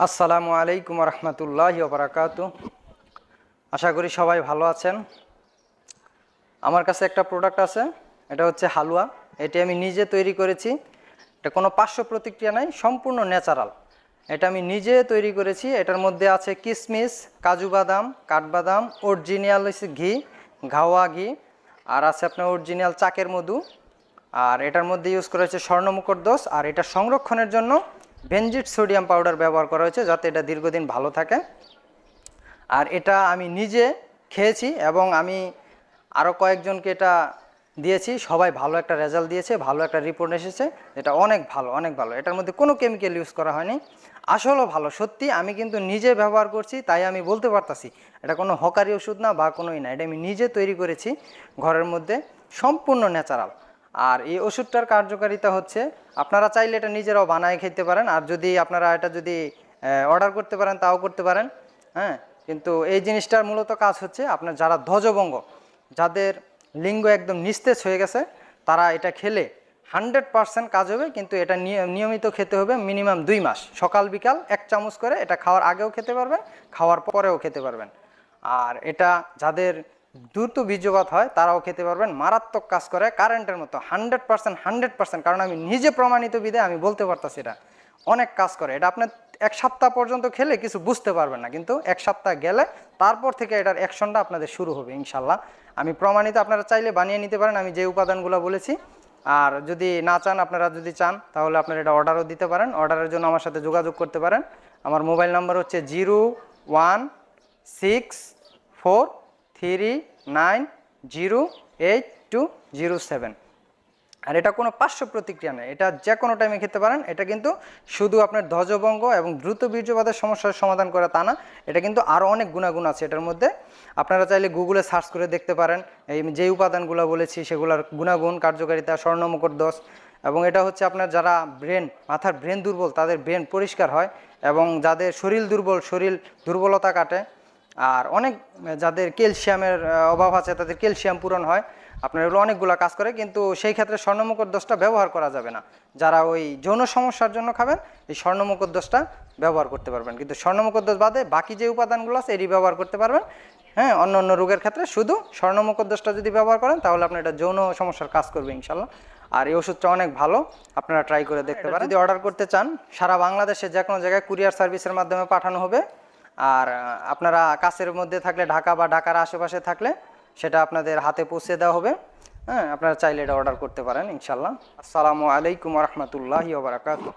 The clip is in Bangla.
আসসালামু আলাইকুম রহমতুল্লাহি ওয়া বারাকাতুহু। আশা করি সবাই ভালো আছেন। আমার কাছে একটা প্রোডাক্ট আছে, এটা হচ্ছে হালুয়া। এটি আমি নিজে তৈরি করেছি। এটা কোনো পার্শ্ব প্রতিক্রিয়া নাই, সম্পূর্ণ ন্যাচারাল। এটা আমি নিজে তৈরি করেছি। এটার মধ্যে আছে কিশমিশ, কাজু বাদাম, কাঠবাদাম, অরিজিনাল ঘি, ঘাওয়া ঘি, আর আছে আপনার অরিজিনাল চাকের মধু। আর এটার মধ্যে ইউজ করা হয়েছে স্বর্ণমুখরদোষ। আর এটা সংরক্ষণের জন্য বেনজিড সোডিয়াম পাউডার ব্যবহার করা হয়েছে, যাতে এটা দীর্ঘদিন ভালো থাকে। আর এটা আমি নিজে খেয়েছি এবং আমি আরও কয়েকজনকে এটা দিয়েছি, সবাই ভালো একটা রেজাল্ট দিয়েছে, ভালো একটা রিপোর্ট এসেছে। এটা অনেক ভালো, অনেক ভালো। এটার মধ্যে কোনো কেমিক্যাল ইউজ করা হয়নি, আসলেও ভালো। সত্যি আমি কিন্তু নিজে ব্যবহার করছি, তাই আমি বলতে পারতাছি এটা কোনো হকারি ওষুধ না বা কোনোই না। এটা আমি নিজে তৈরি করেছি ঘরের মধ্যে, সম্পূর্ণ ন্যাচারাল। আর এই ওষুধটার কার্যকারিতা হচ্ছে, আপনারা চাইলে এটা নিজেরাও বানায় খেতে পারেন, আর যদি আপনারা এটা যদি অর্ডার করতে পারেন তাও করতে পারেন। হ্যাঁ, কিন্তু এই জিনিসটার মূলত কাজ হচ্ছে আপনার যারা ধ্বজভঙ্গ, যাদের লিঙ্গ একদম নিস্তেজ হয়ে গেছে, তারা এটা খেলে 100% কাজ হবে। কিন্তু এটা নিয়মিত খেতে হবে, মিনিমাম 2 মাস, সকাল বিকাল 1 চামচ করে। এটা খাওয়ার আগেও খেতে পারবেন, খাওয়ার পরেও খেতে পারবেন। আর এটা যাদের দ্রুত বীর্যপাত হয় তারাও খেতে পারবেন। মারাত্মক কাজ করে, কারেন্টের মতো। 100%, কারণ আমি নিজে প্রমাণিত বিধে আমি বলতে পারতাছি এটা অনেক কাজ করে। এটা আপনার 1 সপ্তাহ পর্যন্ত খেলে কিছু বুঝতে পারবেন না, কিন্তু 1 সপ্তাহ গেলে তারপর থেকে এটার অ্যাকশনটা আপনাদের শুরু হবে ইনশাল্লাহ। আমি প্রমাণিত, আপনারা চাইলে বানিয়ে নিতে পারেন আমি যে উপাদানগুলো বলেছি। আর যদি না চান, আপনারা যদি চান তাহলে আপনারা এটা অর্ডারও দিতে পারেন। অর্ডারের জন্য আমার সাথে যোগাযোগ করতে পারেন। আমার মোবাইল নাম্বার হচ্ছে 016439082007। আর এটা কোনো পার্শ্ব প্রতিক্রিয়া নেই, এটা যে কোনো টাইমে খেতে পারেন। এটা কিন্তু শুধু আপনার ধ্বজভঙ্গ এবং দ্রুত বীর্যপাতের সমস্যার সমাধান করে তা না, এটা কিন্তু আরও অনেক গুণাগুণ আছে এটার মধ্যে। আপনারা চাইলে গুগলে সার্চ করে দেখতে পারেন এই যে উপাদানগুলো বলেছি সেগুলোর গুণাগুণ, কার্যকারিতা, স্বর্ণমুখরদোষ। এবং এটা হচ্ছে আপনার যারা মাথার ব্রেন দুর্বল, তাদের ব্রেন পরিষ্কার হয়। এবং যাদের শরীর দুর্বল, শরীর দুর্বলতা কাটে। আর অনেক যাদের ক্যালসিয়ামের অভাব আছে, তাদের ক্যালসিয়াম পূরণ হয়। আপনার এগুলো অনেকগুলো কাজ করে, কিন্তু সেই ক্ষেত্রে স্বর্ণমুখরদোষটা ব্যবহার করা যাবে না। যারা ওই যৌন সমস্যার জন্য খাবেন, এই স্বর্ণমুখরদোষটা ব্যবহার করতে পারবেন। কিন্তু স্বর্ণমুখরদোষ বাদে বাকি যে উপাদানগুলো আছে এটি ব্যবহার করতে পারবেন। হ্যাঁ, অন্য অন্য রোগের ক্ষেত্রে শুধু স্বর্ণমুখরদোষটা যদি ব্যবহার করেন তাহলে আপনার এটা যৌন সমস্যার কাজ করবে ইনশাল্লাহ। আর এই ওষুধটা অনেক ভালো, আপনারা ট্রাই করে দেখতে পারেন। যদি অর্ডার করতে চান, সারা বাংলাদেশে যে কোনো জায়গায় কুরিয়ার সার্ভিসের মাধ্যমে পাঠানো হবে। আর আপনারা কাছের মধ্যে থাকলে, ঢাকা বা ঢাকার আশেপাশে থাকলে সেটা আপনাদের হাতে পৌঁছে দেওয়া হবে। হ্যাঁ, আপনারা চাইলে এটা অর্ডার করতে পারেন ইনশাল্লাহ। আসসালামু আলাইকুম রহমতুল্লাহি ওয়া বারাকাতুহু।